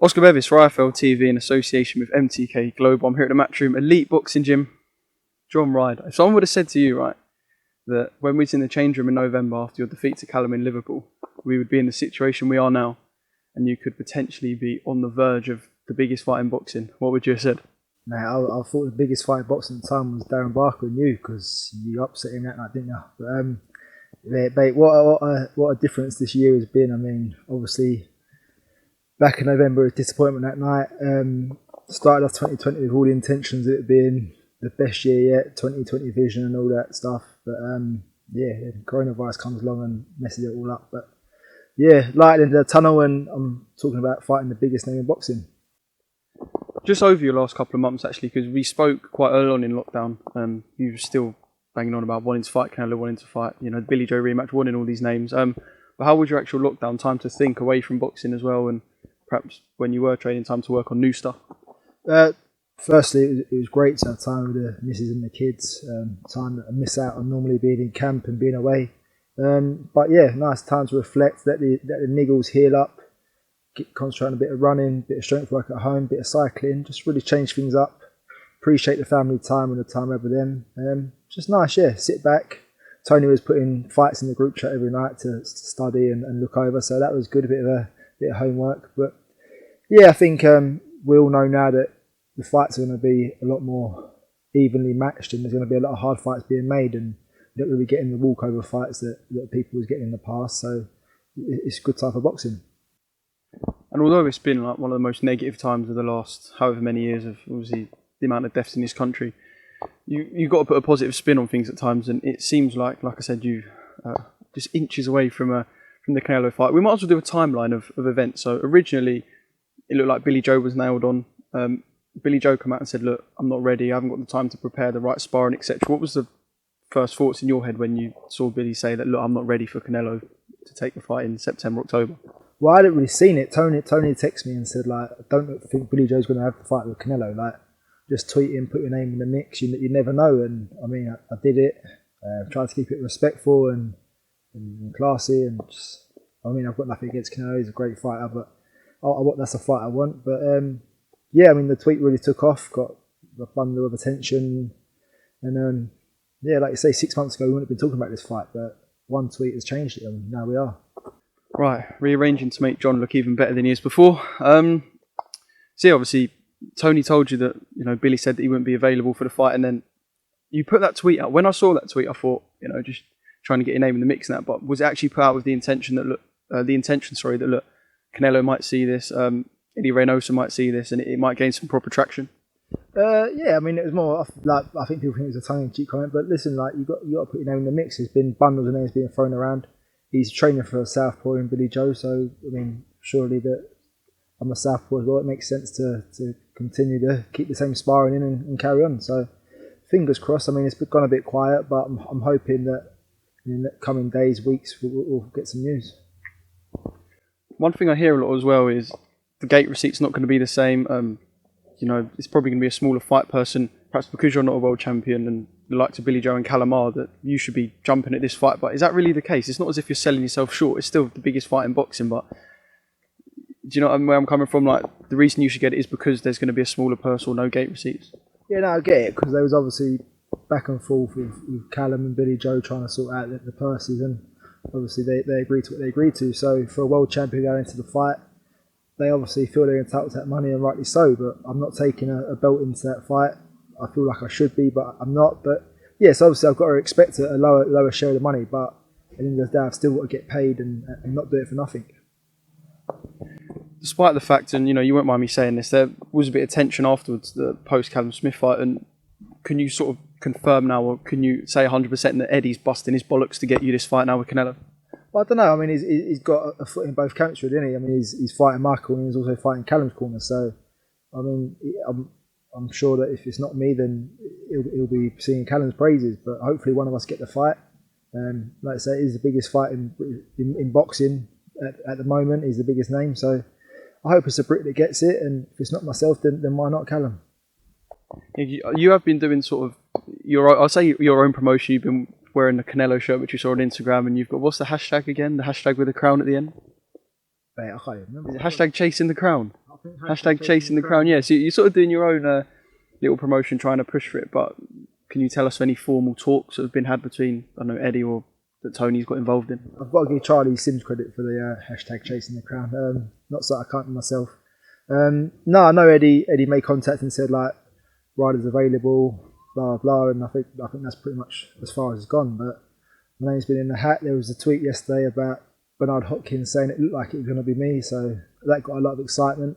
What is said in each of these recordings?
Oscar BEVIS for IFL TV in association with MTK Global. I'm here at the Matchroom Elite Boxing Gym. John Ryder. If someone would have said to you, right, that when we was in the change room in November after your defeat to Callum in Liverpool, we would be in the situation we are now, and you could potentially be on the verge of the biggest fight in boxing, what would you have said? Mate, I thought the biggest fight in boxing at the time was Darren Barker and you, because you upset him that night, didn't you? But, mate, what a difference this year has been. I mean, obviously, back in November, a disappointment that night. Started off 2020 with all the intentions of it being the best year yet, 2020 vision and all that stuff. But yeah, coronavirus comes along and messes it all up. But yeah, light into the tunnel, and I'm talking about fighting the biggest name in boxing. Just over your last couple of months, actually, because we spoke quite early on in lockdown. You were still banging on about wanting to fight Canelo, wanting to fight, you know, the Billy Joe rematch, wanting all these names. But how was your actual lockdown time to think away from boxing as well, and perhaps when you were training, time to work on new stuff? Firstly, it was great to have time with the missus and the kids. Time that I miss out on normally being in camp and being away. But yeah, nice time to reflect, let the niggles heal up, concentrate on a bit of running, a bit of strength work at home, a bit of cycling, just really change things up. Appreciate the family time and the time over them. Just nice, yeah, sit back. Tony was putting fights in the group chat every night to study and look over, so that was good, a bit of homework. But yeah, I think we all know now that the fights are going to be a lot more evenly matched, and there's going to be a lot of hard fights being made, and you don't really getting the walkover fights that people was getting in the past. So it's a good time for boxing. And although it's been like one of the most negative times of the last however many years of obviously the amount of deaths in this country, you've got to put a positive spin on things at times, and it seems like I said, you just inches away from the Canelo fight. We might as well do a timeline of events. So originally, it looked like Billy Joe was nailed on. Billy Joe came out and said, "Look, I'm not ready. I haven't got the time to prepare the right sparring, etc." What was the first thoughts in your head when you saw Billy say that, "Look, I'm not ready for Canelo to take the fight in September, October"? Well, I hadn't really seen it. Tony texted me and said, like, "I don't think Billy Joe's going to have the fight with Canelo. Like, just tweet him, put your name in the mix. You never know." And I mean, I did it. Tried to keep it respectful and classy, and just, I mean, I've got nothing against Canelo. He's a great fighter, but that's a fight I want. But yeah, I mean, the tweet really took off, got a bundle of attention, and yeah, like you say, 6 months ago we wouldn't have been talking about this fight, but one tweet has changed it, and now we are. Right, rearranging to make John look even better than he is before. So yeah, obviously, Tony told you that, you know, Billy said that he wouldn't be available for the fight, and then you put that tweet out. When I saw that tweet, I thought, you know, just trying to get your name in the mix and that, but was it actually put out with the intention that look, Canelo might see this, Eddie Reynoso might see this, and it might gain some proper traction? Yeah, I mean, it was more like, I think people think it was a tongue-in-cheek comment, but listen, like, you got to put your name in the mix. There's been bundles of names being thrown around. He's training for a Southpaw in Billy Joe, so I mean, surely that I'm a Southpaw as well. It makes sense to continue to keep the same sparring in and carry on. So fingers crossed. I mean, it's gone a bit quiet, but I'm hoping that in the coming days, weeks, we'll get some news. One thing I hear a lot as well is the gate receipt's not going to be the same. You know, it's probably going to be a smaller fight person, perhaps because you're not a world champion and the likes of Billy Joe and Callum are, that you should be jumping at this fight. But is that really the case? It's not as if you're selling yourself short. It's still the biggest fight in boxing, but do you know where I'm coming from? Like, the reason you should get it is because there's going to be a smaller purse or no gate receipts. Yeah, no, I get it, because there was obviously back and forth with Callum and Billy Joe trying to sort out the purses, and obviously they agreed to what they agreed to. So for a world champion going into the fight, they obviously feel they're entitled to that money, and rightly so, but I'm not taking a belt into that fight. I feel like I should be, but I'm not. But yes, obviously I've got to expect a lower share of the money, but at the end of the day I've still got to get paid and not do it for nothing. Despite the fact, and you know, you won't mind me saying this, there was a bit of tension afterwards, the post-Callum Smith fight, and can you sort of confirm now, or can you say 100% that Eddie's busting his bollocks to get you this fight now with Canelo? Well, I don't know. I mean, he's got a foot in both camps, really, isn't he? I mean, he's fighting my corner, and he's also fighting Callum's corner. So, I mean, I'm sure that if it's not me, then he'll be singing Callum's praises. But hopefully, one of us get the fight. Like I say, it is the biggest fight in boxing at the moment. He's the biggest name. So, I hope it's a Brit that gets it. And if it's not myself, then why not Callum? You have been doing sort of your own promotion. You've been wearing the Canelo shirt, which you saw on Instagram, and you've got, what's the hashtag again? The hashtag with the crown at the end? Mate, I can't even remember. Is it hashtag chasing the crown? I Hashtag chasing the crown. Yeah, so you're sort of doing your own little promotion, trying to push for it. But can you tell us of any formal talks that have been had between, I don't know, Eddie or that Tony's got involved in? I've got to give Charlie Sims credit for the hashtag chasing the crown. Not so I can't myself. No, I know Eddie made contact and said like Ryder's available, blah blah, and I think that's pretty much as far as it's gone. But my name's been in the hat. There was a tweet yesterday about Hopkins saying it looked like it was going to be me, so that got a lot of excitement.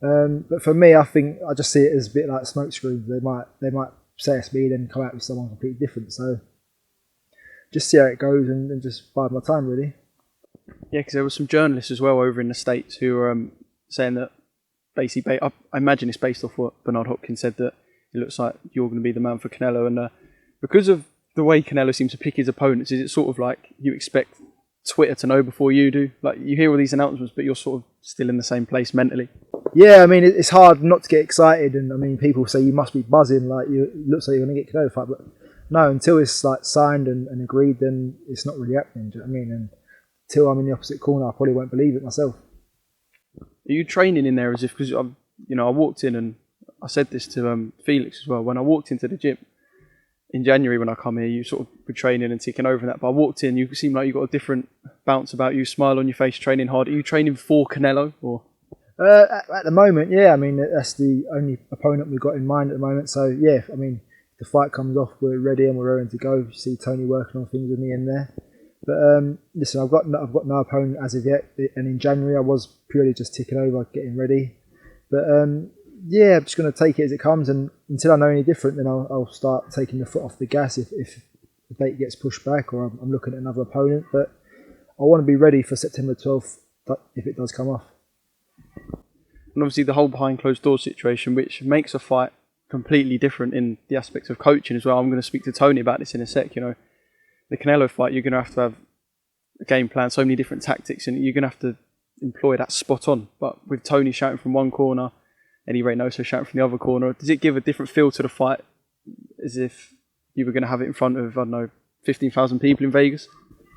But for me, I think I just see it as a bit like smoke screens. They might say it's me, then come out with someone completely different. So just see how it goes and just bide my time really. Yeah, because there were some journalists as well over in the States who were saying that basically, I imagine it's based off what Bernard Hopkins said, that it looks like you're going to be the man for Canelo, and because of the way Canelo seems to pick his opponents, is it sort of like you expect Twitter to know before you do? Like you hear all these announcements, but you're sort of still in the same place mentally. Yeah, I mean it's hard not to get excited, and I mean people say you must be buzzing, like it looks like you're going to get Canelo fight, but no, until it's like signed and agreed, then it's not really happening. Do you know what I mean? And until I'm in the opposite corner, I probably won't believe it myself. Are you training in there as if, because I walked in and I said this to Felix as well, when I walked into the gym in January when I come here, you sort of were training and ticking over and that, but I walked in, you seem like you got a different bounce about you, smile on your face, training hard. Are you training for Canelo or? At the moment, yeah, I mean that's the only opponent we've got in mind at the moment, so yeah, I mean if the fight comes off, we're ready and we're ready to go. You see Tony working on things with me in there. But listen, I've got no opponent as of yet, and in January I was purely just ticking over, getting ready. But yeah, I'm just going to take it as it comes, and until I know any different, then I'll start taking the foot off the gas if the date gets pushed back or I'm looking at another opponent. But I want to be ready for September 12th if it does come off. And obviously the whole behind closed doors situation, which makes a fight completely different in the aspects of coaching as well. I'm going to speak to Tony about this in a sec. The Canelo fight, you're going to have a game plan, so many different tactics, and you're going to have to employ that spot on. But with Tony shouting from one corner, Eddie Reynoso shouting from the other corner, does it give a different feel to the fight as if you were going to have it in front of, 15,000 people in Vegas?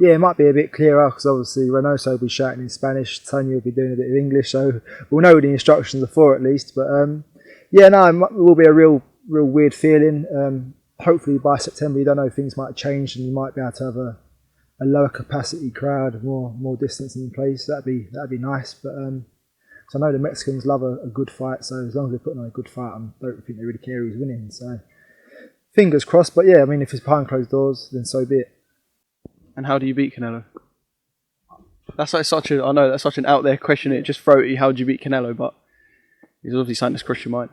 Yeah, it might be a bit clearer because obviously Reynoso will be shouting in Spanish, Tony will be doing a bit of English, so we'll know what the instructions are for at least. But yeah, no, it will be a real weird feeling. Hopefully by September, you don't know, things might change and you might be able to have a lower capacity crowd, more distancing in place. That'd be nice. But so I know the Mexicans love a good fight, so as long as they're putting on a good fight, I don't think they really care who's winning. So fingers crossed. But yeah, I mean, if it's behind closed doors, then so be it. And how do you beat Canelo? That's like I know that's such an out there question. It just throw at you, how do you beat Canelo? But it's obviously something that's crossed your mind.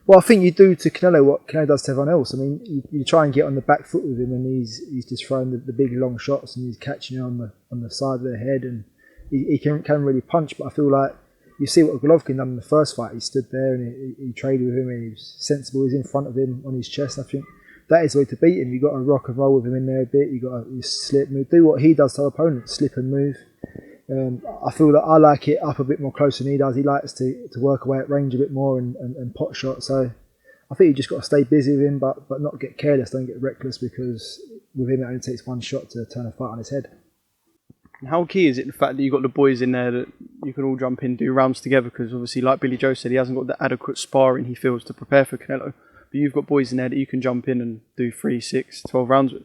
Well, I think you do to Canelo what Canelo does to everyone else. I mean, you try and get on the back foot with him, and he's just throwing the big long shots, and he's catching you on the side of the head, and he can really punch. But I feel like you see what Golovkin done in the first fight. He stood there and he traded with him, and he was sensible. He was in front of him on his chest. I think that is the way to beat him. You got to rock and roll with him in there a bit. You got to slip, move, do what he does to opponents, slip and move. I feel that I like it up a bit more close than he does. He likes to work away at range a bit more and pot shot. So I think you just got to stay busy with him, but not get careless, don't get reckless, because with him it only takes one shot to turn a fight on his head. And how key is it the fact that you've got the boys in there that you can all jump in, do rounds together? Because obviously, like Billy Joe said, he hasn't got the adequate sparring he feels to prepare for Canelo. But you've got boys in there that you can jump in and do 3, 6, 12 rounds with.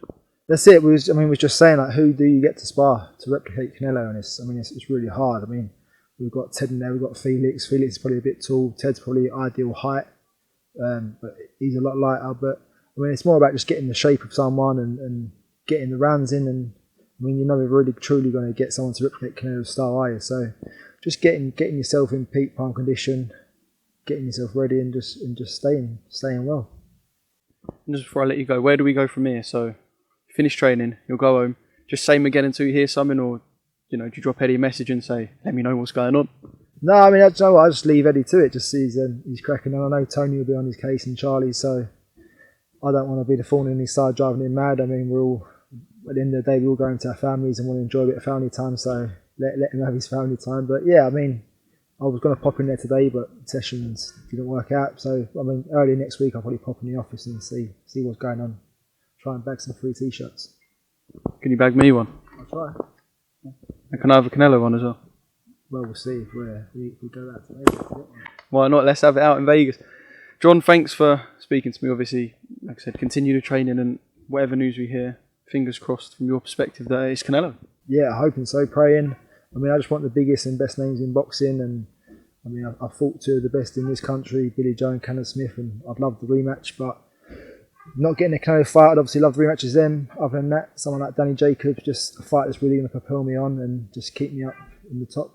That's it. We was just saying, like, who do you get to spar to replicate Canelo? And it's really hard. I mean, we've got Ted in there, we've got Felix. Felix is probably a bit tall. Ted's probably ideal height, but he's a lot lighter. But I mean, it's more about just getting the shape of someone and getting the rounds in. And I mean, you're never really truly going to get someone to replicate Canelo's style, are you? So just getting yourself in peak prime condition, getting yourself ready, and just staying well. And just before I let you go, where do we go from here? So finish training, you'll go home, just same again until you hear something, or do you drop Eddie a message and say, let me know what's going on? No, I mean, I just leave Eddie to it. Just he's cracking on. I know Tony will be on his case and Charlie, so I don't want to be the thorn in his side driving him mad. I mean, we're all, at the end of the day, we all go into our families and want to enjoy a bit of family time, so let him have his family time. But yeah, I mean, I was going to pop in there today, but sessions didn't work out. So, I mean, early next week I'll probably pop in the office and see what's going on. Try and bag some free t-shirts. Can you bag me one? I'll try. And can I have a Canelo one as well? well, we'll see if we go out to Vegas. Why not? Let's have it out in Vegas. John, thanks for speaking to me. Obviously, like I said, continue the training, and whatever news we hear, fingers crossed from your perspective that it's Canelo. Yeah, hoping so, praying. I mean, I just want the biggest and best names in boxing, and I mean, I fought two of the best in this country, Billy Joe and Canelo Smith, and I'd love the rematch, but not getting a Canelo fight, I'd obviously love the rematch as them. Other than that, someone like Danny Jacobs, just a fight that's really going to propel me on and just keep me up in the top.